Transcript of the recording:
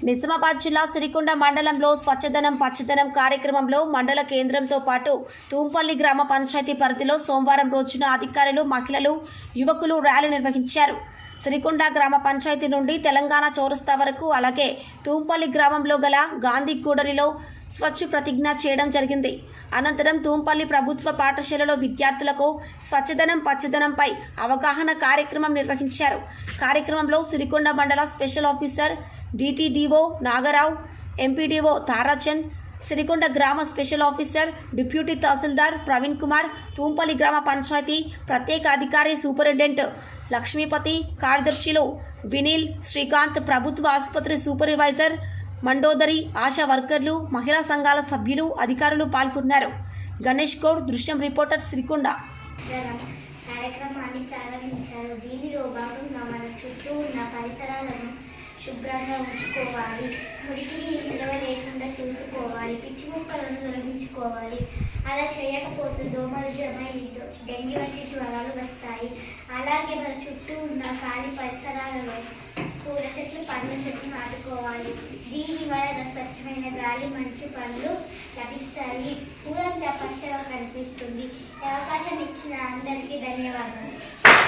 నిజామాబాద్ జిల్లా సిరికొండ మండలంలో స్వచ్ఛదనం పచ్చదనం కార్యక్రమంలో మండల కేంద్రంతో పాటు తూంపల్లి గ్రామ పంచాయతీ పరిధిలో సోమవారం రోజున అధికారులు, మహిళలు, యువకులు ర్యాలీ నిర్వహించారు. సిరికొండ గ్రామ పంచాయతీ నుండి తెలంగాణ చౌరస్తా వరకు, అలాగే తూంపల్లి గ్రామంలో గల గాంధీ కూడలిలో స్వచ్ఛ ప్రతిజ్ఞ చేయడం జరిగింది. అనంతరం తూంపల్లి ప్రభుత్వ పాఠశాలలో విద్యార్థులకు స్వచ్ఛదనం పచ్చదనంపై అవగాహన కార్యక్రమం నిర్వహించారు. కార్యక్రమంలో సిరికొండ మండల special officer DTDO Nagarao, MPDO Tarachand, Sirikonda గ్రామ స్పెషల్ ఆఫీసర్ డిప్యూటీ తహసీల్దార్ ప్రవీణ్ కుమార్, తూంపల్లి గ్రామ పంచాయతీ ప్రత్యేక అధికారి సూపరింటెండెంట్ లక్ష్మీపతి, కార్యదర్శులు వినీల్, శ్రీకాంత్, ప్రభుత్వ ఆసుపత్రి సూపర్వైజర్ మండోదరి, ఆశా వర్కర్లు, మహిళా సంఘాల సభ్యులు, అధికారులు పాల్గొన్నారు. గణేష్ గౌడ్, దృశ్యం రిపోర్టర్, సిరికొండ. కార్యక్రమాన్ని ప్రారంభించారు. దీనిలో భాగంగా మన చుట్టూ ఉన్న పరిసరాలను శుభ్రంగా ఉంచుకోవాలి, మురికిని నిల్వ లేకుండా చూసుకోవాలి, పిచ్చి మొక్కలను తొలగించుకోవాలి. అలా చేయకపోతే దోమలు జమై డెంగ్యూ వంటి జ్వరాలు వస్తాయి. అలాగే మన చుట్టూ ఉన్న ఖాళీ పరిసరాలలో పూల చెట్లు, పండ్ల చెట్లు నాటుకోవాలి. దీని వలన స్వచ్ఛమైన గాలి, మంచు, పళ్ళు లభిస్తాయి. ఊరంతా పచ్చగా కనిపిస్తుంది. అవకాశం ఇచ్చిన అందరికీ ధన్యవాదాలు.